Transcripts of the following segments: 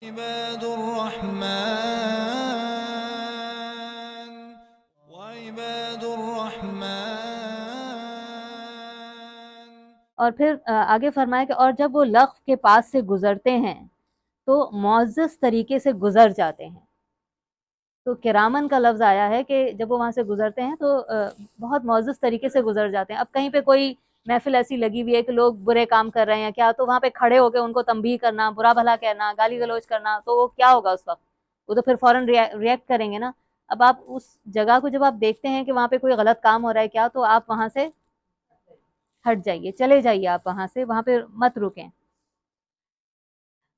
عباد الرحمن وعباد الرحمن. اور پھر آگے فرمایا کہ اور جب وہ لغو کے پاس سے گزرتے ہیں تو معزز طریقے سے گزر جاتے ہیں. تو کرامن کا لفظ آیا ہے کہ جب وہ وہاں سے گزرتے ہیں تو بہت معزز طریقے سے گزر جاتے ہیں. اب کہیں پہ کوئی محفل ایسی لگی ہوئی ہے کہ لوگ برے کام کر رہے ہیں کیا، تو وہاں پہ کھڑے ہو کے ان کو تنبیہ کرنا، برا بھلا کہنا، گالی گلوچ کرنا، تو وہ کیا ہوگا اس وقت؟ وہ تو پھر فوراً ریئیکٹ کریں گے نا. اب آپ اس جگہ کو جب آپ دیکھتے ہیں کہ وہاں پہ کوئی غلط کام ہو رہا ہے کیا، تو آپ وہاں سے ہٹ جائیے، چلے جائیے، آپ وہاں سے وہاں پہ مت رکیں.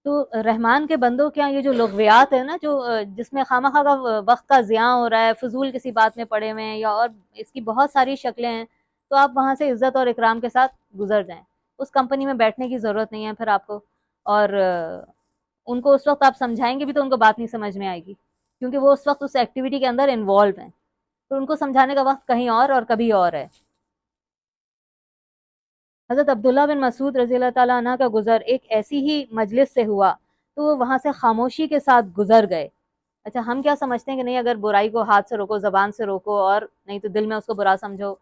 تو رحمان کے بندوں کیا یہ جو لغویات ہے نا، جو جس میں خواہ کا وقت کا ضیاع ہو رہا ہے، فضول کسی بات میں پڑے ہوئے ہیں، یا اور اس کی بہت ساری شکلیں ہیں، تو آپ وہاں سے عزت اور اکرام کے ساتھ گزر جائیں. اس کمپنی میں بیٹھنے کی ضرورت نہیں ہے پھر آپ کو. اور ان کو اس وقت آپ سمجھائیں گے بھی تو ان کو بات نہیں سمجھ میں آئے گی، کیونکہ وہ اس وقت اس ایکٹیویٹی کے اندر انوالو ہیں. تو ان کو سمجھانے کا وقت کہیں اور کبھی اور ہے. حضرت عبداللہ بن مسعود رضی اللہ تعالیٰ عنہ کا گزر ایک ایسی ہی مجلس سے ہوا تو وہ وہاں سے خاموشی کے ساتھ گزر گئے. اچھا، ہم کیا سمجھتے ہیں کہ نہیں، اگر برائی کو ہاتھ سے روکو، زبان سے روکو، اور نہیں تو دل میں اس کو برا سمجھو.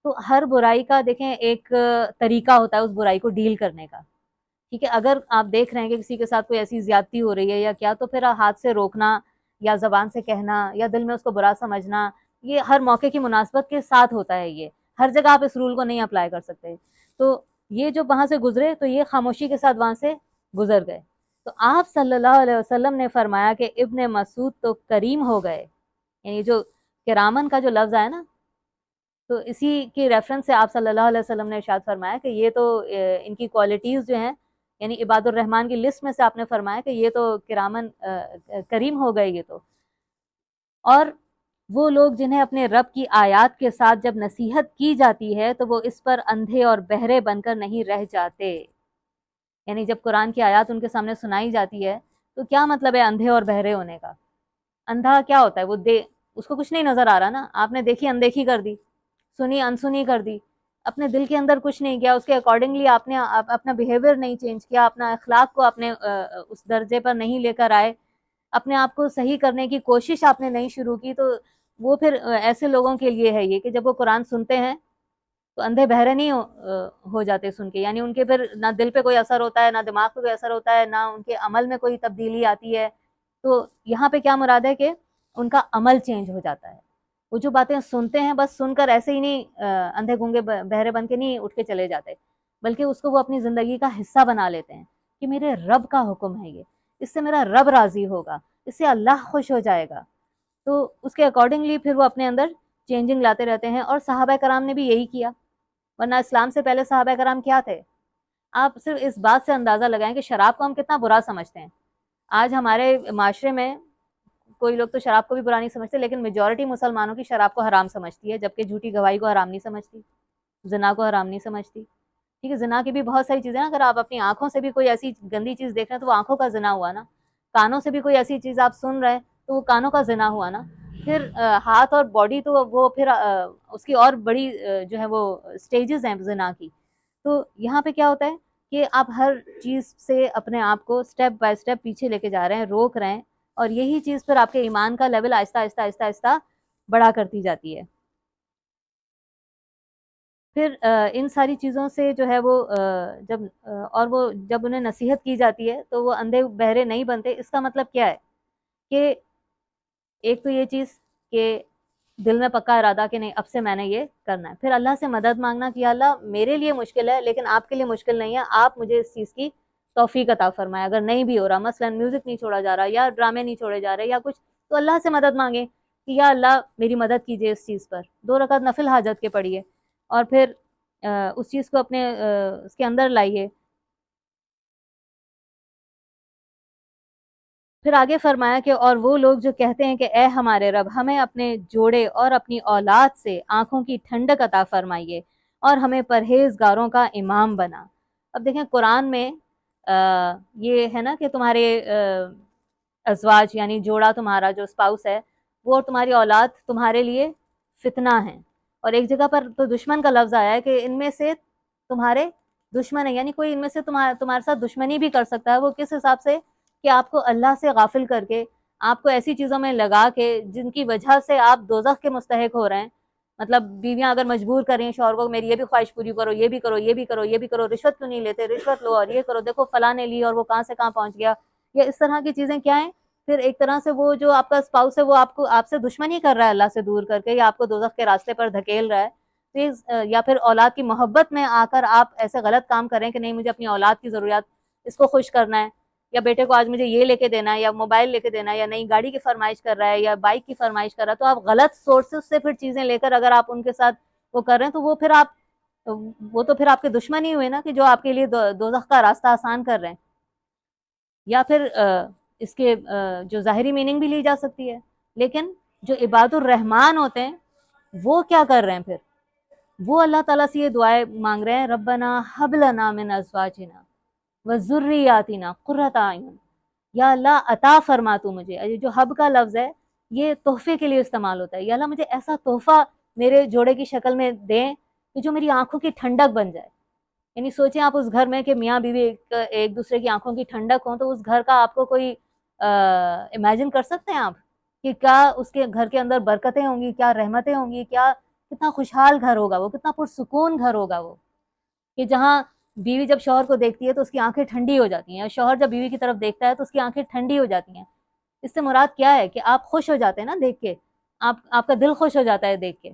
تو ہر برائی کا دیکھیں ایک طریقہ ہوتا ہے اس برائی کو ڈیل کرنے کا. ٹھیک ہے، اگر آپ دیکھ رہے ہیں کہ کسی کے ساتھ کوئی ایسی زیادتی ہو رہی ہے یا کیا، تو پھر ہاتھ سے روکنا یا زبان سے کہنا یا دل میں اس کو برا سمجھنا، یہ ہر موقع کی مناسبت کے ساتھ ہوتا ہے. یہ ہر جگہ آپ اس رول کو نہیں اپلائی کر سکتے. تو یہ جو وہاں سے گزرے تو یہ خاموشی کے ساتھ وہاں سے گزر گئے. تو آپ صلی اللہ علیہ وسلم نے فرمایا کہ ابن مسعود تو کریم ہو گئے. یعنی جو کرامن کا جو لفظ ہے نا، تو اسی کی ریفرنس سے آپ صلی اللہ علیہ وسلم نے ارشاد فرمایا کہ یہ تو ان کی کوالٹیز جو ہیں، یعنی عباد الرحمن کی لسٹ میں سے آپ نے فرمایا کہ یہ تو کرامن کریم ہو گئے یہ تو. اور وہ لوگ جنہیں اپنے رب کی آیات کے ساتھ جب نصیحت کی جاتی ہے تو وہ اس پر اندھے اور بہرے بن کر نہیں رہ جاتے. یعنی جب قرآن کی آیات ان کے سامنے سنائی جاتی ہے تو کیا مطلب ہے اندھے اور بہرے ہونے کا؟ اندھا کیا ہوتا ہے؟ وہ اس کو کچھ نہیں نظر آ رہا نا. آپ نے دیکھی اندیکھی کر دی، سنی انسنی کر دی، اپنے دل کے اندر کچھ نہیں کیا، اس کے اکارڈنگلی آپ نے اپنا بیہیویئر نہیں چینج کیا، اپنا اخلاق کو اپنے اس درجے پر نہیں لے کر آئے، اپنے آپ کو صحیح کرنے کی کوشش آپ نے نہیں شروع کی. تو وہ پھر ایسے لوگوں کے لیے ہے یہ کہ جب وہ قرآن سنتے ہیں تو اندھے بہرے نہیں ہو جاتے سن کے. یعنی ان کے پھر نہ دل پہ کوئی اثر ہوتا ہے، نہ دماغ پہ کوئی اثر ہوتا ہے، نہ ان کے عمل میں کوئی تبدیلی آتی ہے. تو یہاں پہ کیا مراد ہے کہ ان کا عمل چینج ہو جاتا ہے. وہ جو باتیں سنتے ہیں بس سن کر ایسے ہی نہیں اندھے گونگے بہرے بن کے نہیں اٹھ کے چلے جاتے، بلکہ اس کو وہ اپنی زندگی کا حصہ بنا لیتے ہیں کہ میرے رب کا حکم ہے یہ، اس سے میرا رب راضی ہوگا، اس سے اللہ خوش ہو جائے گا. تو اس کے اکارڈنگلی پھر وہ اپنے اندر چینجنگ لاتے رہتے ہیں. اور صحابہ کرام نے بھی یہی کیا، ورنہ اسلام سے پہلے صحابہ کرام کیا تھے؟ آپ صرف اس بات سے اندازہ لگائیں کہ شراب کو ہم کتنا برا سمجھتے ہیں. آج ہمارے معاشرے میں کوئی لوگ تو شراب کو بھی برا نہیں سمجھتے، لیکن میجورٹی مسلمانوں کی شراب کو حرام سمجھتی ہے، جبکہ جھوٹی گواہی کو حرام نہیں سمجھتی، زنا کو حرام نہیں سمجھتی. ٹھیک ہے، زنا کی بھی بہت ساری چیزیں نا، اگر آپ اپنی آنکھوں سے بھی کوئی ایسی گندی چیز دیکھ رہے ہیں تو وہ آنکھوں کا زنا ہوا نا. کانوں سے بھی کوئی ایسی چیز آپ سن رہے ہیں تو وہ کانوں کا زنا ہوا نا. پھر ہاتھ اور باڈی تو وہ پھر اس کی اور بڑی جو ہے وہ سٹیجز ہیں زنا کی. تو یہاں پہ کیا ہوتا ہے کہ آپ ہر چیز سے اپنے آپ کو سٹیپ بائی سٹیپ پیچھے لے کے جا رہے ہیں، روک رہے ہیں، اور یہی چیز پھر آپ کے ایمان کا لیول آہستہ آہستہ آہستہ آہستہ بڑا کرتی جاتی ہے. پھر ان ساری چیزوں سے جو ہے وہ جب اور وہ جب انہیں نصیحت کی جاتی ہے تو وہ اندھے بہرے نہیں بنتے. اس کا مطلب کیا ہے کہ ایک تو یہ چیز کہ دل میں پکا ارادہ کہ نہیں اب سے میں نے یہ کرنا ہے. پھر اللہ سے مدد مانگنا کہ اللہ میرے لیے مشکل ہے لیکن آپ کے لیے مشکل نہیں ہے، آپ مجھے اس چیز کی توفیق عطا فرمائے. اگر نہیں بھی ہو رہا، مثلا میوزک نہیں چھوڑا جا رہا یا ڈرامے نہیں چھوڑے جا رہے یا کچھ، تو اللہ سے مدد مانگیں کہ یا اللہ میری مدد کیجیے اس چیز پر. 2 رکعت نفل حاجت کے پڑھیے اور پھر اس چیز کو اپنے اس کے اندر لائیے. پھر آگے فرمایا کہ اور وہ لوگ جو کہتے ہیں کہ اے ہمارے رب ہمیں اپنے جوڑے اور اپنی اولاد سے آنکھوں کی ٹھنڈک عطا فرمائیے اور ہمیں پرہیزگاروں کا امام بنا. اب دیکھیں قرآن میں یہ ہے نا کہ تمہارے ازواج یعنی جوڑا تمہارا جو اسپاؤس ہے وہ تمہاری اولاد تمہارے لیے فتنہ ہیں، اور ایک جگہ پر تو دشمن کا لفظ آیا ہے کہ ان میں سے تمہارے دشمن ہے، یعنی کوئی ان میں سے تمہارے ساتھ دشمنی بھی کر سکتا ہے. وہ کس حساب سے کہ آپ کو اللہ سے غافل کر کے، آپ کو ایسی چیزوں میں لگا کے جن کی وجہ سے آپ دوزخ کے مستحق ہو رہے ہیں. مطلب بیویاں اگر مجبور کر رہی ہیں شوہر کو میری یہ بھی خواہش پوری کرو، یہ بھی کرو، یہ بھی کرو، یہ بھی کرو، رشوت کیوں نہیں لیتے، رشوت لو اور یہ کرو، دیکھو فلاں نے لی اور وہ کہاں سے کہاں پہنچ گیا، یا اس طرح کی چیزیں کیا ہیں. پھر ایک طرح سے وہ جو آپ کا اسپاؤس ہے وہ آپ سے دشمنی کر رہا ہے اللہ سے دور کر کے، یا آپ کو دوزخ کے راستے پر دھکیل رہا ہے. یا پھر اولاد کی محبت میں آ کر آپ ایسے غلط کام کریں کہ نہیں مجھے اپنی اولاد کی ضروریات اس کو خوش کرنا ہے، یا بیٹے کو آج مجھے یہ لے کے دینا ہے، یا موبائل لے کے دینا ہے، یا نئی گاڑی کی فرمائش کر رہا ہے، یا بائک کی فرمائش کر رہا ہے، تو آپ غلط سورسز سے پھر چیزیں لے کر اگر آپ ان کے ساتھ وہ کر رہے ہیں تو وہ تو پھر آپ کے دشمن ہی ہوئے نا، کہ جو آپ کے لیے دوزخ کا راستہ آسان کر رہے ہیں. یا پھر اس کے جو ظاہری میننگ بھی لی جا سکتی ہے، لیکن جو عباد الرحمان ہوتے ہیں وہ کیا کر رہے ہیں پھر، وہ اللہ تعالیٰ سے یہ دعائیں مانگ رہے ہیں ربنا ہب لنا من ازواجنا وذریاتنا قرۃ اعین، یا اللہ عطا فرما تو مجھے. یہ جو حب کا لفظ ہے یہ تحفے کے لیے استعمال ہوتا ہے، یا اللہ مجھے ایسا تحفہ میرے جوڑے کی شکل میں دیں کہ جو میری آنکھوں کی ٹھنڈک بن جائے. یعنی سوچیں آپ اس گھر میں کہ میاں بیوی ایک دوسرے کی آنکھوں کی ٹھنڈک ہوں، تو اس گھر کا آپ کو کوئی امیجن کر سکتے ہیں آپ کہ کیا اس کے گھر کے اندر برکتیں ہوں گی، کیا رحمتیں ہوں گی، کیا کتنا خوشحال گھر ہوگا وہ، کتنا پرسکون گھر ہوگا وہ، کہ جہاں بیوی جب شوہر کو دیکھتی ہے تو اس کی آنکھیں ٹھنڈی ہو جاتی ہیں، اور شوہر جب بیوی کی طرف دیکھتا ہے تو اس کی آنکھیں ٹھنڈی ہو جاتی ہیں. اس سے مراد کیا ہے کہ آپ خوش ہو جاتے ہیں نا دیکھ کے، آپ کا دل خوش ہو جاتا ہے دیکھ کے.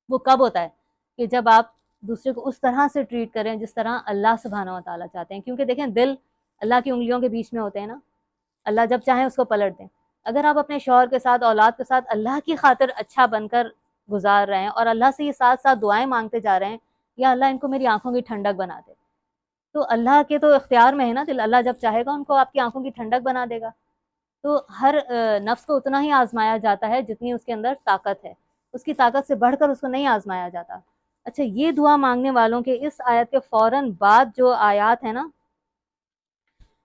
وہ کب ہوتا ہے کہ جب آپ دوسرے کو اس طرح سے ٹریٹ کریں جس طرح اللہ سبحانہ و تعالیٰ چاہتے ہیں. کیونکہ دیکھیں دل اللہ کی انگلیوں کے بیچ میں ہوتے ہیں نا، اللہ جب چاہیں اس کو پلٹ دیں. اگر آپ اپنے شوہر کے ساتھ اولاد کے ساتھ اللہ کی خاطر اچھا بن کر گزار رہے ہیں اور اللہ سے یہ ساتھ ساتھ دعائیں مانگتے جا رہے ہیں یا اللہ ان کو میری آنکھوں کی ٹھنڈک بنا دے، تو اللہ کے تو اختیار میں ہے نا دل، اللہ جب چاہے گا ان کو آپ کی آنکھوں کی ٹھنڈک بنا دے گا. تو ہر نفس کو اتنا ہی آزمایا جاتا ہے جتنی اس کے اندر طاقت ہے، اس کی طاقت سے بڑھ کر اس کو نہیں آزمایا جاتا. اچھا، یہ دعا مانگنے والوں کے اس آیت کے فوراً بعد جو آیات ہیں نا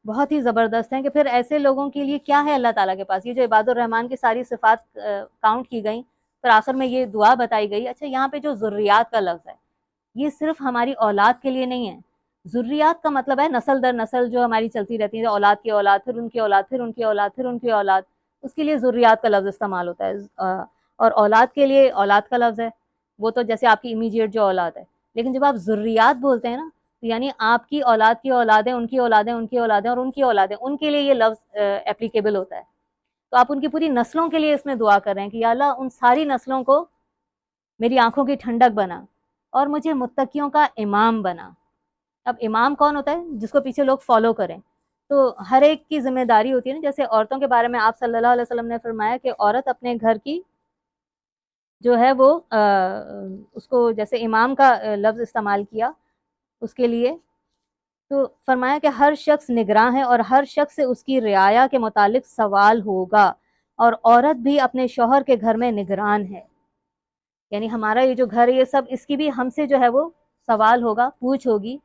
بہت ہی زبردست ہیں، کہ پھر ایسے لوگوں کے لیے کیا ہے اللہ تعالیٰ کے پاس. یہ جو عباد الرحمن کی ساری صفات کاؤنٹ کی گئیں، پھر آخر میں یہ دعا بتائی گئی. اچھا، یہاں پہ جو ذریات کا لفظ ہے یہ صرف ہماری اولاد کے لیے نہیں ہے. ذریات کا مطلب ہے نسل در نسل جو ہماری چلتی رہتی ہے، اولاد کی اولاد، پھر ان کی اولاد، پھر ان کی اولاد، پھر ان کی اولاد، اس کے لیے ذریات کا لفظ استعمال ہوتا ہے. اور اولاد کے لیے اولاد کا لفظ ہے، وہ تو جیسے آپ کی امیجیٹ جو اولاد ہے. لیکن جب آپ ذریات بولتے ہیں نا تو یعنی آپ کی اولاد کی اولادیں، ان کی اولادیں، ان کی اولادیں اور ان کی اولادیں، ان کے لیے یہ لفظ اپلیکیبل ہوتا ہے. تو آپ ان کی پوری نسلوں کے لیے اس میں دعا کر رہے ہیں کہ یا اللہ ان ساری نسلوں کو میری آنکھوں کی ٹھنڈک بنا اور مجھے متقیوں کا امام بنا. اب امام کون ہوتا ہے؟ جس کو پیچھے لوگ فالو کریں. تو ہر ایک کی ذمہ داری ہوتی ہے نا، جیسے عورتوں کے بارے میں آپ صلی اللہ علیہ وسلم نے فرمایا کہ عورت اپنے گھر کی جو ہے وہ اس کو جیسے امام کا لفظ استعمال کیا اس کے لیے، تو فرمایا کہ ہر شخص نگراں ہے اور ہر شخص سے اس کی رعایا کے متعلق سوال ہوگا، اور عورت بھی اپنے شوہر کے گھر میں نگران ہے. یعنی ہمارا یہ جو گھر ہے یہ سب اس کی بھی ہم سے جو ہے وہ سوال ہوگا، پوچھ ہوگی.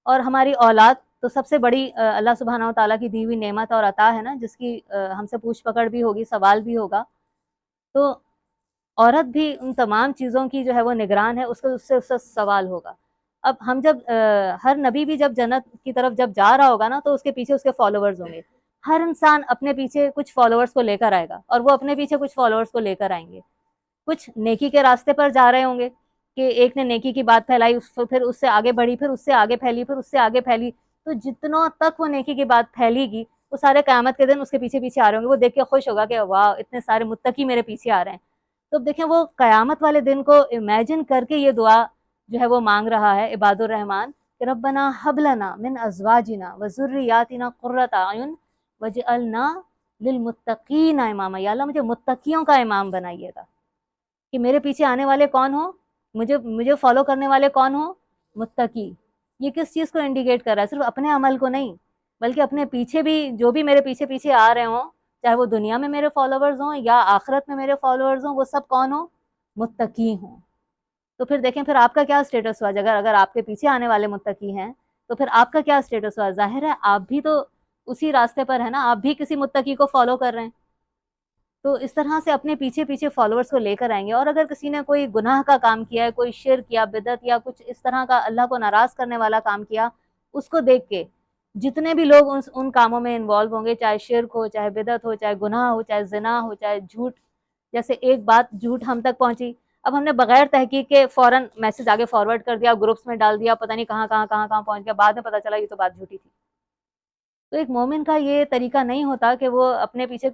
اور ہماری اولاد تو سب سے بڑی اللہ سبحانہ و تعالیٰ کی دی ہوئی نعمت اور عطا ہے نا، جس کی ہم سے پوچھ پکڑ بھی ہوگی، سوال بھی ہوگا. تو عورت بھی ان تمام چیزوں کی جو ہے وہ نگران ہے، اس سے سوال ہوگا. اب ہم جب ہر نبی بھی جب جنت کی طرف جب جا رہا ہوگا نا تو اس کے پیچھے اس کے فالوورز ہوں گے. ہر انسان اپنے پیچھے کچھ فالوورز کو لے کر آئے گا اور وہ اپنے پیچھے کچھ فالوورز کو لے کر آئیں گے. کچھ نیکی کے راستے پر جا رہے ہوں گے کہ ایک نے نیکی کی بات پھیلائی، پھر اس سے آگے بڑھی، پھر اس سے آگے پھیلی، پھر اس سے آگے پھیلی. تو جتنوں تک وہ نیکی کی بات پھیلے گی وہ سارے قیامت کے دن اس کے پیچھے پیچھے آ رہے ہوں گے. وہ دیکھ کے خوش ہوگا کہ واہ اتنے سارے متقی میرے پیچھے آ رہے ہیں. تو دیکھیں وہ قیامت والے دن کو امیجن کر کے یہ دعا جو ہے وہ مانگ رہا ہے عباد الرحمن کہ ربنا ہب لنا من ازواجنا وذریاتنا قرۃ اعین واجعلنا للمتقین اماما. یا اللہ مجھے متقیوں کا امام بنائیے گا، کہ میرے پیچھے آنے والے کون ہوں، مجھے فالو کرنے والے کون ہوں، متقی. یہ کس چیز کو انڈیکیٹ کر رہا ہے؟ صرف اپنے عمل کو نہیں بلکہ اپنے پیچھے بھی جو بھی میرے پیچھے پیچھے آ رہے ہوں، چاہے وہ دنیا میں میرے فالوورز ہوں یا آخرت میں میرے فالوورز ہوں، وہ سب کون ہوں، متقی ہوں. تو پھر دیکھیں پھر آپ کا کیا اسٹیٹس ہوا. اگر آپ کے پیچھے آنے والے متقی ہیں تو پھر آپ کا کیا اسٹیٹس ہوا. ظاہر ہے آپ بھی تو اسی راستے پر ہے نا، آپ بھی کسی متقی کو فالو کر رہے ہیں. تو اس طرح سے اپنے پیچھے پیچھے فالوورز کو لے کر آئیں گے. اور اگر کسی نے کوئی گناہ کا کام کیا ہے، کوئی شرک یا بدعت یا کچھ اس طرح کا اللہ کو ناراض کرنے والا کام کیا، اس کو دیکھ کے جتنے بھی لوگ ان کاموں میں انوالو ہوں گے، چاہے شرک ہو، چاہے بدعت ہو، چاہے گناہ ہو، چاہے زنا ہو، چاہے جھوٹ، جیسے ایک بات جھوٹ ہم تک پہنچی، اب ہم نے بغیر تحقیق کے فوراً میسج آگے فارورڈ کر دیا، گروپس میں ڈال دیا، پتہ نہیں کہاں کہاں کہاں کہاں پہنچ گیا، بعد میں پتہ چلا یہ تو بات جھوٹی تھی. تو ایک مومن کا یہ طریقہ نہیں ہوتا کہ وہ اپنے پیچھے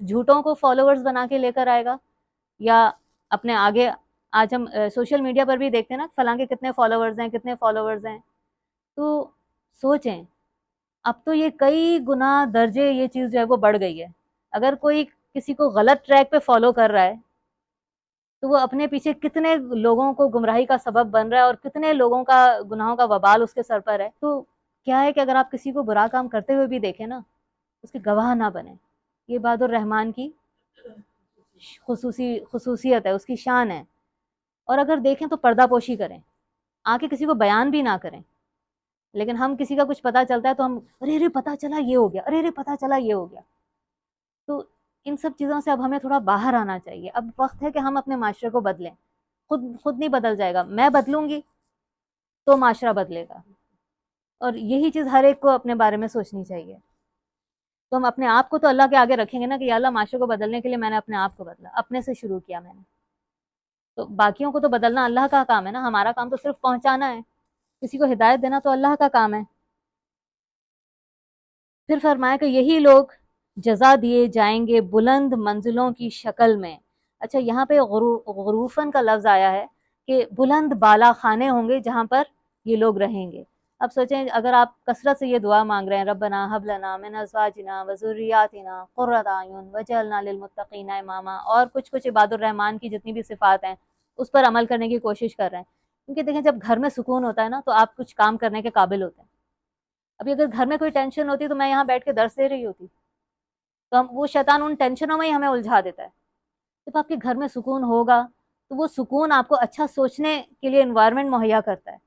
جھوٹوں کو فالوورز بنا کے لے کر آئے گا، یا اپنے آگے. آج ہم سوشل میڈیا پر بھی دیکھتے ہیں نا فلاں کے کتنے فالوورز ہیں، کتنے فالوورز ہیں. تو سوچیں، اب تو یہ کئی گنا درجے یہ چیز جو ہے وہ بڑھ گئی ہے. اگر کوئی کسی کو غلط ٹریک پہ فالو کر رہا ہے تو وہ اپنے پیچھے کتنے لوگوں کو گمراہی کا سبب بن رہا ہے، اور کتنے لوگوں کا گناہوں کا وبال اس کے سر پر ہے. تو کیا ہے کہ اگر آپ کسی کو برا کام کرتے ہوئے بھی دیکھیں نا، اس کے گواہ نہ بنیں. یہ عباد الرحمن کی خصوصیت ہے، اس کی شان ہے. اور اگر دیکھیں تو پردہ پوشی کریں، آ کے کسی کو بیان بھی نہ کریں. لیکن ہم کسی کا کچھ پتہ چلتا ہے تو ہم ارے پتہ چلا یہ ہو گیا، ارے پتہ چلا یہ ہو گیا. تو ان سب چیزوں سے اب ہمیں تھوڑا باہر آنا چاہیے. اب وقت ہے کہ ہم اپنے معاشرے کو بدلیں. خود نہیں بدل جائے گا، میں بدلوں گی تو معاشرہ بدلے گا. اور یہی چیز ہر ایک کو اپنے بارے میں سوچنی چاہیے. تو ہم اپنے آپ کو تو اللہ کے آگے رکھیں گے نا کہ یا اللہ معاشرے کو بدلنے کے لیے میں نے اپنے آپ کو بدلا، اپنے سے شروع کیا میں نے. تو باقیوں کو تو بدلنا اللہ کا کام ہے نا، ہمارا کام تو صرف پہنچانا ہے. کسی کو ہدایت دینا تو اللہ کا کام ہے. پھر فرمایا کہ یہی لوگ جزا دیے جائیں گے بلند منزلوں کی شکل میں. اچھا، یہاں پہ غروفن کا لفظ آیا ہے کہ بلند بالا خانے ہوں گے جہاں پر یہ لوگ رہیں گے. اب سوچیں، اگر آپ کثرت سے یہ دعا مانگ رہے ہیں ربنا ہب لنا من ازواجنا وذریاتنا قرۃ اعین وجعلنا للمتقین اماما، اور کچھ عباد الرحمن کی جتنی بھی صفات ہیں اس پر عمل کرنے کی کوشش کر رہے ہیں. کیونکہ دیکھیں، جب گھر میں سکون ہوتا ہے نا تو آپ کچھ کام کرنے کے قابل ہوتے ہیں. ابھی اگر گھر میں کوئی ٹینشن ہوتی تو میں یہاں بیٹھ کے درس دے رہی ہوتی. تو وہ شیطان ان ٹینشنوں میں ہی ہمیں الجھا دیتا ہے. جب آپ کے گھر میں سکون ہوگا تو وہ سکون آپ کو اچھا سوچنے کے لیے انوائرمنٹ مہیا کرتا ہے.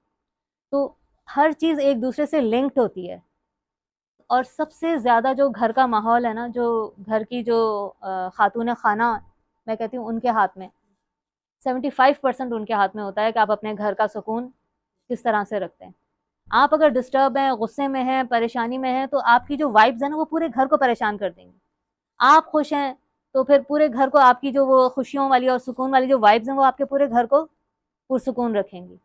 تو ہر چیز ایک دوسرے سے لنکڈ ہوتی ہے. اور سب سے زیادہ جو گھر کا ماحول ہے نا، جو گھر کی جو خاتون خانہ میں کہتی ہوں ان کے ہاتھ میں 75% ان کے ہاتھ میں ہوتا ہے کہ آپ اپنے گھر کا سکون کس طرح سے رکھتے ہیں. آپ اگر ڈسٹرب ہیں، غصے میں ہیں، پریشانی میں ہیں، تو آپ کی جو وائبز ہیں نا وہ پورے گھر کو پریشان کر دیں گی. آپ خوش ہیں تو پھر پورے گھر کو آپ کی جو وہ خوشیوں والی اور سکون والی جو وائبز ہیں وہ آپ کے پورے گھر کو پرسکون رکھیں گی.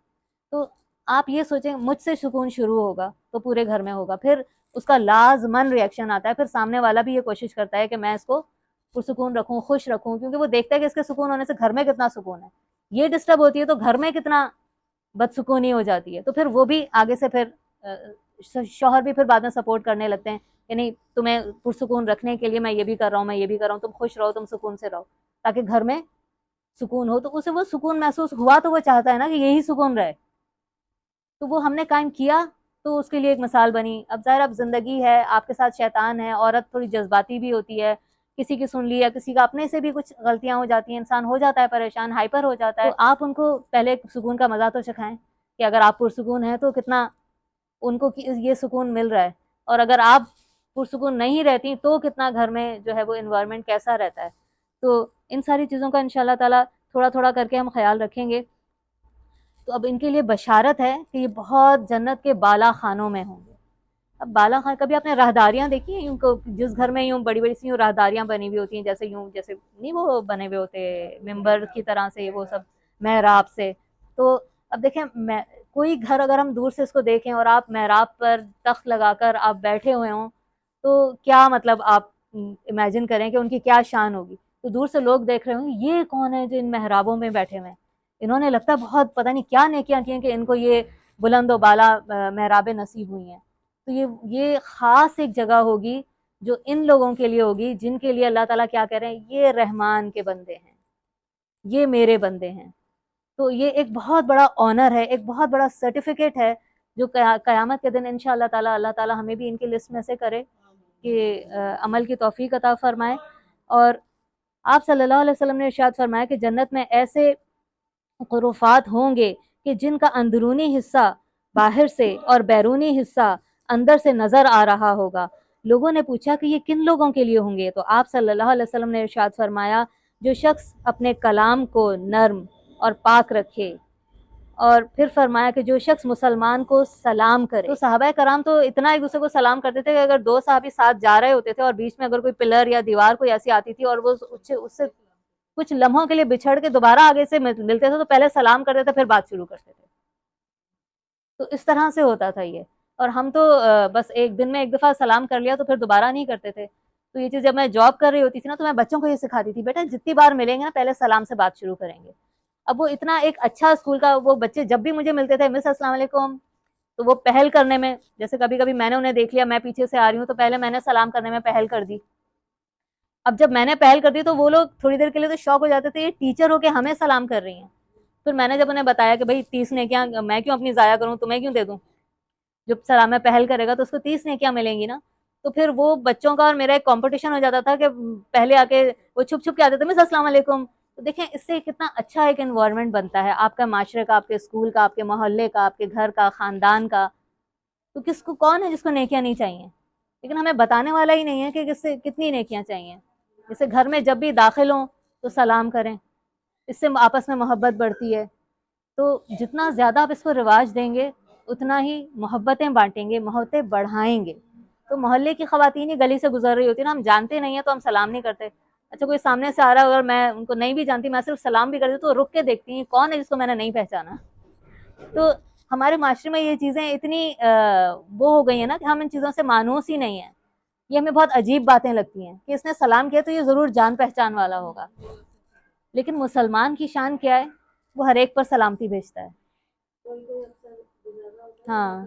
تو آپ یہ سوچیں، مجھ سے سکون شروع ہوگا تو پورے گھر میں ہوگا. پھر اس کا لازماً ریئیکشن آتا ہے، پھر سامنے والا بھی یہ کوشش کرتا ہے کہ میں اس کو پرسکون رکھوں، خوش رکھوں، کیونکہ وہ دیکھتا ہے کہ اس کے سکون ہونے سے گھر میں کتنا سکون ہے. یہ ڈسٹرب ہوتی ہے تو گھر میں کتنا بدسکونی ہو جاتی ہے. تو پھر وہ بھی آگے سے پھر شوہر بھی پھر بعد میں سپورٹ کرنے لگتے ہیں کہ نہیں، تمہیں پرسکون رکھنے کے لیے میں یہ بھی کر رہا ہوں، میں یہ بھی کر رہا ہوں، تم خوش رہو، تم سکون سے رہو، تاکہ گھر میں سکون ہو. تو اسے وہ سکون محسوس ہوا تو وہ چاہتا ہے نا کہ یہی سکون رہے. تو وہ ہم نے قائم کیا تو اس کے لیے ایک مثال بنی. اب ظاہر اب زندگی ہے، آپ کے ساتھ شیطان ہے، عورت تھوڑی جذباتی بھی ہوتی ہے، کسی کی سن لی یا کسی کا اپنے سے بھی کچھ غلطیاں ہو جاتی ہیں، انسان ہو جاتا ہے پریشان، ہائپر ہو جاتا ہے. تو آپ ان کو پہلے سکون کا مزہ تو چکھائیں کہ اگر آپ پرسکون ہیں تو کتنا ان کو یہ سکون مل رہا ہے، اور اگر آپ پرسکون نہیں رہتی تو کتنا گھر میں جو ہے وہ انوائرمنٹ کیسا رہتا ہے. تو ان ساری چیزوں کا انشاءاللہ تعالیٰ تھوڑا تھوڑا کر کے ہم خیال رکھیں گے. تو اب ان کے لیے بشارت ہے کہ یہ بہت جنت کے بالا خانوں میں ہوں گے. اب بالا خان، کبھی آپ نے راہداریاں دیکھی ہیں؟ یوں جس گھر میں یوں بڑی بڑی سی یوں راہداریاں بنی ہوئی ہوتی ہیں، جیسے یوں جیسے نہیں وہ بنے ہوئے ہوتے ممبر کی طرح سے، وہ سب محراب سے. تو اب دیکھیں، کوئی گھر اگر ہم دور سے اس کو دیکھیں اور آپ محراب پر تخت لگا کر آپ بیٹھے ہوئے ہوں تو کیا مطلب آپ امیجن کریں کہ ان کی کیا شان ہوگی. تو دور سے لوگ دیکھ رہے ہوں گے یہ کون ہے جو ان محرابوں میں بیٹھے ہوئے ہیں، انہوں نے لگتا ہے بہت پتہ نہیں کیا نیکیاں کی ہیں کہ ان کو یہ بلند و بالا محرابیں نصیب ہوئی ہیں. تو یہ خاص ایک جگہ ہوگی جو ان لوگوں کے لیے ہوگی جن کے لیے اللہ تعالیٰ کیا کہہ رہے ہیں، یہ رحمان کے بندے ہیں، یہ میرے بندے ہیں. تو یہ ایک بہت بڑا آنر ہے، ایک بہت بڑا سرٹیفکیٹ ہے جو قیامت کے دن انشاءاللہ تعالیٰ اللہ تعالیٰ ہمیں بھی ان کی لسٹ میں سے کرے کہ عمل کی توفیق عطا فرمائے. اور آپ صلی اللہ علیہ وسلم نے ارشاد فرمایا کہ جنت میں ایسے غرفات ہوں گے کہ جن کا اندرونی حصہ باہر سے اور بیرونی حصہ اندر سے نظر آ رہا ہوگا. لوگوں نے پوچھا کہ یہ کن لوگوں کے لیے ہوں گے؟ تو آپ صلی اللہ علیہ وسلم نے ارشاد فرمایا جو شخص اپنے کلام کو نرم اور پاک رکھے اور پھر فرمایا کہ جو شخص مسلمان کو سلام کرے، تو صحابہ کرام تو اتنا ایک دوسرے کو سلام کرتے تھے کہ اگر دو صحابی ساتھ جا رہے ہوتے تھے اور بیچ میں اگر کوئی پلر یا دیوار کوئی ایسی آتی تھی اور وہ اس سے کچھ لمحوں کے لیے بچھڑ کے دوبارہ آگے سے ملتے تھے تو پہلے سلام کرتے تھے پھر بات شروع کرتے تھے. تو اس طرح سے ہوتا تھا یہ. اور ہم تو بس ایک دن میں ایک دفعہ سلام کر لیا تو پھر دوبارہ نہیں کرتے تھے. تو یہ چیز جب میں جاب کر رہی ہوتی تھی نا تو میں بچوں کو یہ سکھاتی تھی، بیٹا جتنی بار ملیں گے نا پہلے سلام سے بات شروع کریں گے. اب وہ اتنا ایک اچھا اسکول کا، وہ بچے جب بھی مجھے ملتے تھے مس السلام علیکم، تو وہ پہل کرنے میں، جیسے کبھی کبھی میں نے انہیں دیکھ لیا میں پیچھے سے آ رہی ہوں تو پہلے میں نے سلام کرنے میں پہل کر دی. اب جب میں نے پہل کر دی تو وہ لوگ تھوڑی دیر کے لیے تو شوق ہو جاتے تھے، یہ ٹیچر ہو کے ہمیں سلام کر رہی ہیں. پھر میں نے جب انہیں بتایا کہ بھائی 30 نیکیاں میں کیوں اپنی ضائع کروں، تمہیں کیوں دے دوں، جب سلام میں پہل کرے گا تو اس کو 30 نیکیاں ملیں گی نا. تو پھر وہ بچوں کا اور میرا ایک کمپٹیشن ہو جاتا تھا کہ پہلے آ کے وہ چھپ چھپ کے آتے تھے مس السلام علیکم. تو دیکھیں اس سے کتنا اچھا ایک انوائرمنٹ بنتا ہے آپ کا معاشرے کا، آپ کے اسکول کا، آپ کے محلے کا، آپ کے گھر کا، خاندان کا. تو کس کو، کون ہے جس کو نیکیاں نہیں چاہیے، لیکن ہمیں بتانے والا ہی نہیں ہے کہ کس سے کتنی نیکیاں چاہیے. جیسے گھر میں جب بھی داخل ہوں تو سلام کریں، اس سے آپس میں محبت بڑھتی ہے. تو جتنا زیادہ آپ اس کو رواج دیں گے اتنا ہی محبتیں بانٹیں گے، محبتیں بڑھائیں گے. تو محلے کی خواتین ہی گلی سے گزر رہی ہوتی ہے نا، ہم جانتے نہیں ہیں تو ہم سلام نہیں کرتے. اچھا کوئی سامنے سے آ رہا ہے اگر میں ان کو نہیں بھی جانتی میں صرف سلام بھی کرتی تو رک کے دیکھتی ہیں کون ہے جس کو میں نے نہیں پہچانا. تو ہمارے معاشرے میں یہ چیزیں اتنی وہ ہو گئی ہیں نا کہ ہم ان چیزوں سے مانوس ہی نہیں ہیں. یہ ہمیں بہت عجیب باتیں لگتی ہیں کہ اس نے سلام کیا تو یہ ضرور جان پہچان والا ہوگا. لیکن مسلمان کی شان کیا ہے، وہ ہر ایک پر سلامتی بھیجتا ہے. ہاں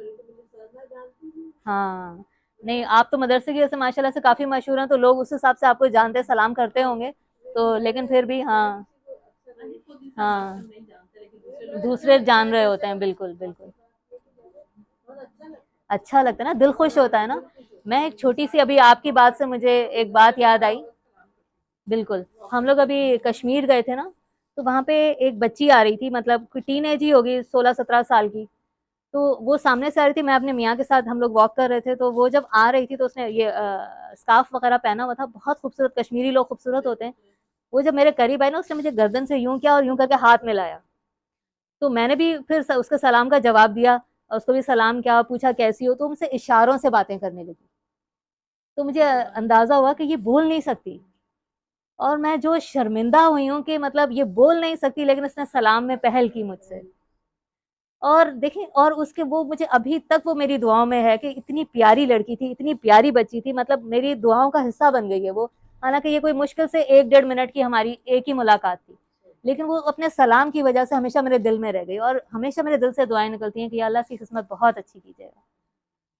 ہاں نہیں، آپ تو مدرسے کی وجہ سے ماشاء اللہ سے کافی مشہور ہیں تو لوگ اس حساب سے آپ کو جانتے سلام کرتے ہوں گے. تو لیکن پھر بھی ہاں ہاں دوسرے جان رہے ہوتے ہیں. بالکل بالکل اچھا لگتا ہے نا، دل خوش ہوتا ہے نا. میں ایک چھوٹی سی، ابھی آپ کی بات سے مجھے ایک بات یاد آئی. بالکل ہم لوگ ابھی کشمیر گئے تھے نا تو وہاں پہ ایک بچی آ رہی تھی، مطلب کوئی ٹین ایج ہی ہوگی، 16-17 سال کی. تو وہ سامنے سے آ رہی تھی، میں اپنے میاں کے ساتھ ہم لوگ واک کر رہے تھے. تو وہ جب آ رہی تھی تو اس نے یہ اسکارف وغیرہ پہنا ہوا تھا، بہت خوبصورت، کشمیری لوگ خوبصورت ہوتے ہیں. وہ جب میرے قریب آئی نا اس نے مجھے گردن سے یوں کیا اور یوں کر کے ہاتھ ملایا. تو میں نے بھی پھر اس کے سلام کا جواب دیا اور اس کو بھی سلام کیا، پوچھا کیسی ہو، تو ان سے اشاروں سے باتیں کرنے لگی. تو مجھے اندازہ ہوا کہ یہ بول نہیں سکتی اور میں جو شرمندہ ہوئی ہوں کہ مطلب یہ بول نہیں سکتی لیکن اس نے سلام میں پہل کی مجھ سے. اور دیکھیں، اور اس کے وہ مجھے ابھی تک وہ میری دعاؤں میں ہے کہ اتنی پیاری لڑکی تھی، اتنی پیاری بچی تھی، مطلب میری دعاؤں کا حصہ بن گئی ہے وہ. حالانکہ یہ کوئی مشکل سے 1-1.5 منٹ کی ہماری ایک ہی ملاقات تھی، لیکن وہ اپنے سلام کی وجہ سے ہمیشہ میرے دل میں رہ گئی. اور ہمیشہ میرے دل سے دعائیں نکلتی ہیں کہ یا اللہ اس کی قسمت بہت اچھی کیجیے گا.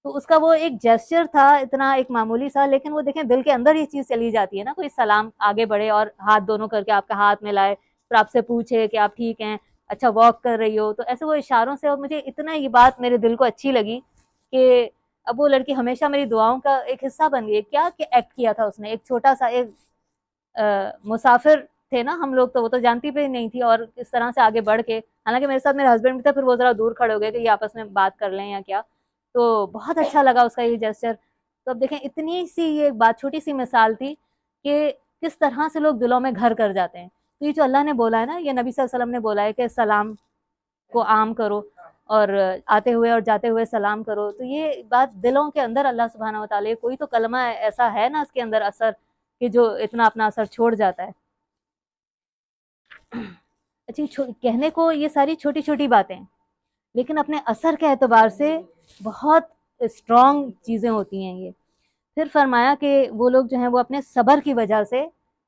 تو اس کا وہ ایک جیسچر تھا اتنا ایک معمولی سا، لیکن وہ دیکھیں دل کے اندر یہ چیز چلی جاتی ہے نا. کوئی سلام آگے بڑھے اور ہاتھ دونوں کر کے آپ کا ہاتھ ملائے، پھر آپ سے پوچھے کہ آپ ٹھیک ہیں، اچھا واک کر رہی ہو، تو ایسے وہ اشاروں سے. اور مجھے اتنا یہ بات میرے دل کو اچھی لگی کہ اب وہ لڑکی ہمیشہ میری دعاؤں کا ایک حصہ بن گئی. کیا کہ ایکٹ کیا تھا اس نے، ایک چھوٹا سا ایک مسافر تھے نا ہم لوگ تو وہ تو جانتی بھی نہیں تھی، اور اس طرح سے آگے بڑھ کے، حالانکہ میرے ساتھ میرے ہسبینڈ بھی تھا، پھر وہ ذرا دور کھڑے ہو گئے کہ یہ آپس میں بات کر لیں یا کیا. تو بہت اچھا لگا اس کا یہ جیسچر. تو اب دیکھیں اتنی سی یہ بات، چھوٹی سی مثال تھی کہ کس طرح سے لوگ دلوں میں گھر کر جاتے ہیں. تو یہ جو اللہ نے بولا ہے نا، یہ نبی صلی اللہ علیہ وسلم نے بولا ہے کہ سلام کو عام کرو اور آتے ہوئے اور جاتے ہوئے سلام کرو. تو یہ بات دلوں کے اندر اللہ سبحانہ و تعالیٰ، کوئی تو کلمہ ایسا ہے نا اس کے اندر اثر کہ جو اتنا اپنا اثر چھوڑ جاتا ہے. اچھا کہنے کو یہ ساری چھوٹی چھوٹی باتیں لیکن اپنے اثر کے اعتبار سے بہت اسٹرانگ چیزیں ہوتی ہیں یہ. پھر فرمایا کہ وہ لوگ جو ہیں وہ اپنے صبر کی وجہ سے،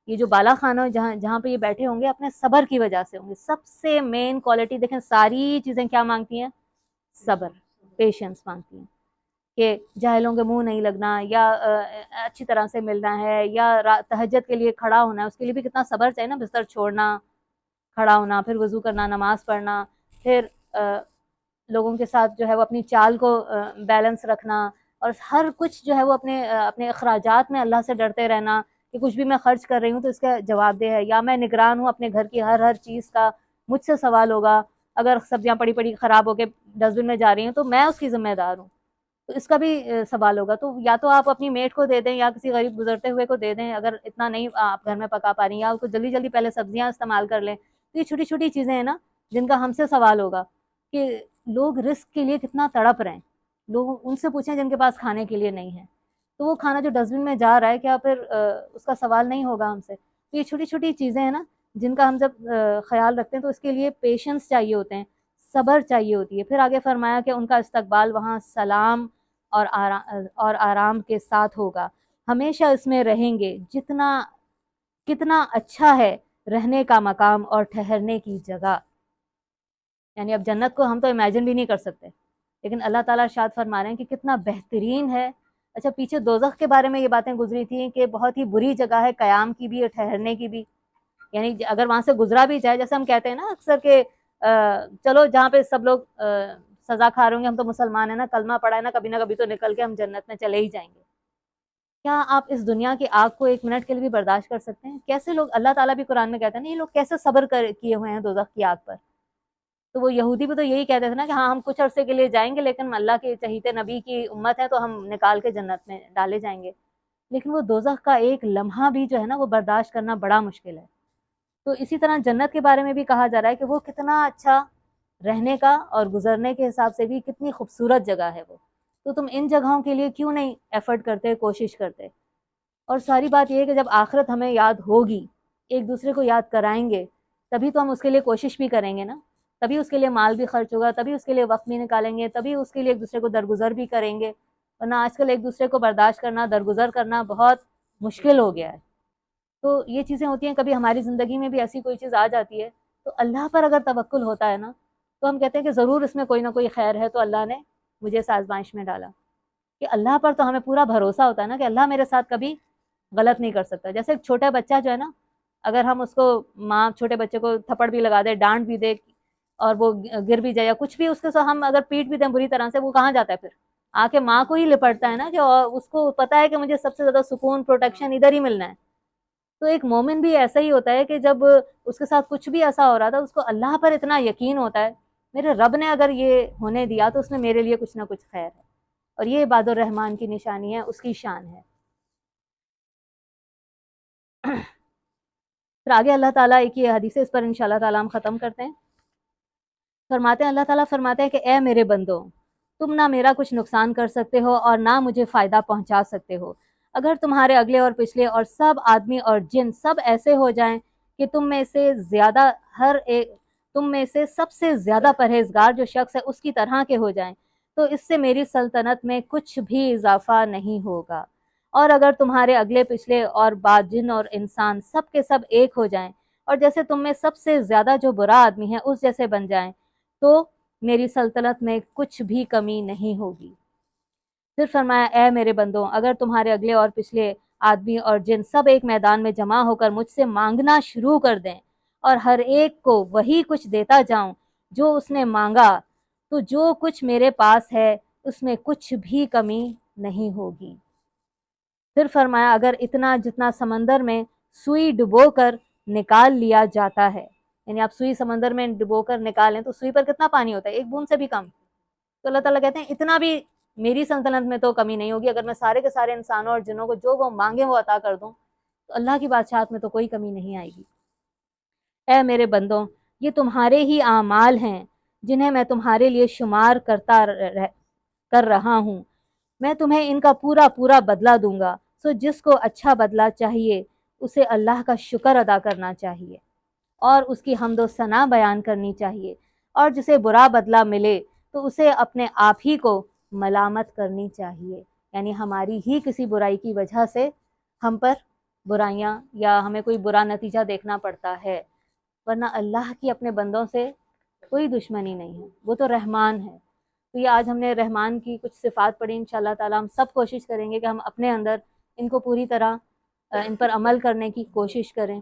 یہ جو بالا خانہ جہاں پہ یہ بیٹھے ہوں گے اپنے صبر کی وجہ سے ہوں گے. سب سے مین کوالٹی دیکھیں ساری چیزیں کیا مانگتی ہیں، صبر، پیشنس مانگتی ہیں. کہ جاہلوں کے منہ نہیں لگنا، یا اچھی طرح سے ملنا ہے، یا تہجد کے لیے کھڑا ہونا ہے، اس کے لیے بھی کتنا صبر چاہیے نا. بستر چھوڑنا، کھڑا ہونا، پھر وضو کرنا، نماز پڑھنا، پھر لوگوں کے ساتھ جو ہے وہ اپنی چال کو بیلنس رکھنا، اور ہر کچھ جو ہے وہ اپنے اخراجات میں اللہ سے ڈرتے رہنا کہ کچھ بھی میں خرچ کر رہی ہوں تو اس کا جواب دہ ہے، یا میں نگران ہوں اپنے گھر کی ہر چیز کا، مجھ سے سوال ہوگا. اگر سبزیاں پڑی پڑی خراب ہو کے ڈسٹ بن میں جا رہی ہیں تو میں اس کی ذمہ دار ہوں، تو اس کا بھی سوال ہوگا. تو یا تو آپ اپنی میٹ کو دے دیں یا کسی غریب گزرتے ہوئے کو دے دیں اگر اتنا نہیں آپ گھر میں پکا پا رہی ہیں، یا اس کو جلدی جلدی پہلے سبزیاں استعمال کر لیں. تو یہ چھوٹی چھوٹی چیزیں ہیں نا جن کا ہم سے سوال ہوگا. کہ لوگ رزق کے لیے کتنا تڑپ رہے ہیں. لوگ ان سے پوچھیں جن کے پاس کھانے کے لیے نہیں ہے، تو وہ کھانا جو ڈسٹ بن میں جا رہا ہے کیا پھر اس کا سوال نہیں ہوگا ہم سے؟ تو یہ چھوٹی چھوٹی چیزیں ہیں نا جن کا ہم جب خیال رکھتے ہیں تو اس کے لیے پیشنس چاہیے ہوتے ہیں، صبر چاہیے ہوتی ہے. پھر آگے فرمایا کہ ان کا استقبال وہاں سلام اور آرام کے ساتھ ہوگا، ہمیشہ اس میں رہیں گے. کتنا اچھا ہے رہنے کا مقام اور ٹھہرنے کی جگہ. یعنی اب جنت کو ہم تو امیجن بھی نہیں کر سکتے، لیکن اللہ تعالیٰ ارشاد فرما رہے ہیں کہ کتنا بہترین ہے. اچھا، پیچھے دوزخ کے بارے میں یہ باتیں گزری تھیں کہ بہت ہی بری جگہ ہے قیام کی بھی اور ٹھہرنے کی بھی. یعنی اگر وہاں سے گزرا بھی جائے، جیسے ہم کہتے ہیں نا اکثر کہ چلو جہاں پہ سب لوگ سزا کھا رہے ہوں گے، ہم تو مسلمان ہیں نا، کلمہ پڑھا ہے نا، کبھی نہ کبھی تو نکل کے ہم جنت میں چلے ہی جائیں گے. کیا آپ اس دنیا کی آگ کو ایک منٹ کے لیے بھی برداشت کر سکتے ہیں؟ کیسے لوگ، اللہ تعالیٰ بھی قرآن میں کہتے ہیں نا یہ لوگ کیسے صبر کیے ہوئے ہیں دوزخ کی آگ پر. تو وہ یہودی بھی تو یہی کہتے تھے نا کہ ہاں ہم کچھ عرصے کے لیے جائیں گے، لیکن اللہ کے چہیتے نبی کی امت ہے تو ہم نکال کے جنت میں ڈالے جائیں گے. لیکن وہ دوزخ کا ایک لمحہ بھی جو ہے نا وہ برداشت کرنا بڑا مشکل ہے. تو اسی طرح جنت کے بارے میں بھی کہا جا رہا ہے کہ وہ کتنا اچھا رہنے کا اور گزرنے کے حساب سے بھی کتنی خوبصورت جگہ ہے وہ. تو تم ان جگہوں کے لیے کیوں نہیں ایفرٹ کرتے، کوشش کرتے؟ اور ساری بات یہ ہے کہ جب آخرت ہمیں یاد ہوگی، ایک دوسرے کو یاد کرائیں گے، تبھی تو ہم اس کے لیے کوشش بھی کریں گے نا، تبھی اس کے لیے مال بھی خرچ ہوگا، تبھی اس کے لیے وقت بھی نکالیں گے، تبھی اس کے لیے ایک دوسرے کو درگزر بھی کریں گے. ورنہ آج کل ایک دوسرے کو برداشت کرنا، درگزر کرنا بہت مشکل ہو گیا ہے. تو یہ چیزیں ہوتی ہیں، کبھی ہماری زندگی میں بھی ایسی کوئی چیز آ جاتی ہے تو اللہ پر اگر توکل ہوتا ہے نا تو ہم کہتے ہیں کہ ضرور اس میں کوئی نہ کوئی خیر ہے، تو اللہ نے مجھے اس آزمائش میں ڈالا. کہ اللہ پر تو ہمیں پورا بھروسہ ہوتا ہے نا کہ اللہ میرے ساتھ کبھی غلط نہیں کر سکتا. جیسے ایک چھوٹا بچہ جو ہے نا، اگر ہم اس کو، ماں چھوٹے بچے کو تھپڑ بھی لگا دے، ڈانٹ بھی دے اور وہ گر بھی جائے یا کچھ بھی اس کے ساتھ ہم اگر پیٹ بھی دیں بری طرح سے، وہ کہاں جاتا ہے؟ پھر آ کے ماں کو ہی لپٹتا ہے نا، کہ اس کو پتا ہے کہ مجھے سب سے زیادہ سکون، پروٹیکشن ادھر ہی ملنا ہے. تو ایک مومن بھی ایسا ہی ہوتا ہے کہ جب اس کے ساتھ کچھ بھی ایسا ہو رہا تھا، اس کو اللہ پر اتنا یقین ہوتا ہے میرے رب نے اگر یہ ہونے دیا تو اس میں میرے لیے کچھ نہ کچھ خیر ہے. اور یہ عباد الرحمن کی نشانی ہے، اس کی شان ہے. پھر آگے اللہ تعالیٰ ایک یہ حدیث ہے، اس پر انشاءاللہ تعالیٰ ہم ختم کرتے ہیں. فرماتے ہیں، اللہ تعالیٰ فرماتے ہیں کہ اے میرے بندو، تم نہ میرا کچھ نقصان کر سکتے ہو اور نہ مجھے فائدہ پہنچا سکتے ہو. اگر تمہارے اگلے اور پچھلے اور سب آدمی اور جن سب ایسے ہو جائیں کہ تم میں سے سب سے زیادہ پرہیزگار جو شخص ہے اس کی طرح کے ہو جائیں، تو اس سے میری سلطنت میں کچھ بھی اضافہ نہیں ہوگا. اور اگر تمہارے اگلے پچھلے اور بعد جن اور انسان سب کے سب ایک ہو جائیں اور جیسے تم میں سب سے زیادہ جو برا آدمی ہے اس جیسے بن جائیں، تو میری سلطنت میں کچھ بھی کمی نہیں ہوگی. پھر فرمایا، اے میرے بندوں، اگر تمہارے اگلے اور پچھلے آدمی اور جن سب ایک میدان میں جمع ہو کر مجھ سے مانگنا شروع کر دیں اور ہر ایک کو وہی کچھ دیتا جاؤں جو اس نے مانگا، تو جو کچھ میرے پاس ہے اس میں کچھ بھی کمی نہیں ہوگی. پھر فرمایا، اگر اتنا جتنا سمندر میں سوئی ڈبو کر نکال لیا جاتا ہے، یعنی آپ سوئی سمندر میں ڈبو کر نکالیں تو سوئی پر کتنا پانی ہوتا ہے؟ ایک بوند سے بھی کم. تو اللہ تعالیٰ کہتے ہیں اتنا بھی میری سلطنت میں تو کمی نہیں ہوگی. اگر میں سارے کے سارے انسانوں اور جنوں کو جو وہ مانگے وہ عطا کر دوں تو اللہ کی بادشاہت میں تو کوئی کمی نہیں آئے گی. اے میرے بندوں، یہ تمہارے ہی اعمال ہیں جنہیں میں تمہارے لیے شمار کر رہا ہوں. میں تمہیں ان کا پورا پورا بدلہ دوں گا. سو جس کو اچھا بدلہ چاہیے اسے اللہ کا شکر ادا کرنا چاہیے اور اس کی حمد و ثنا بیان کرنی چاہیے، اور جسے برا بدلہ ملے تو اسے اپنے آپ ہی کو ملامت کرنی چاہیے. یعنی ہماری ہی کسی برائی کی وجہ سے ہم پر برائیاں یا ہمیں کوئی برا نتیجہ دیکھنا پڑتا ہے، ورنہ اللہ کی اپنے بندوں سے کوئی دشمنی نہیں ہے، وہ تو رحمان ہے. تو یہ آج ہم نے رحمان کی کچھ صفات پڑھی. انشاءاللہ تعالیٰ ہم سب کوشش کریں گے کہ ہم اپنے اندر ان کو پوری طرح ان پر عمل کرنے کی کوشش کریں.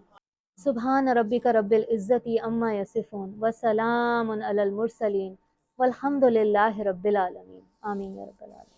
سبحان ربک رب العزت عما یصفون وسلام علی المرسلین والحمد للہ رب العالمین. آمین یا رب العالمین.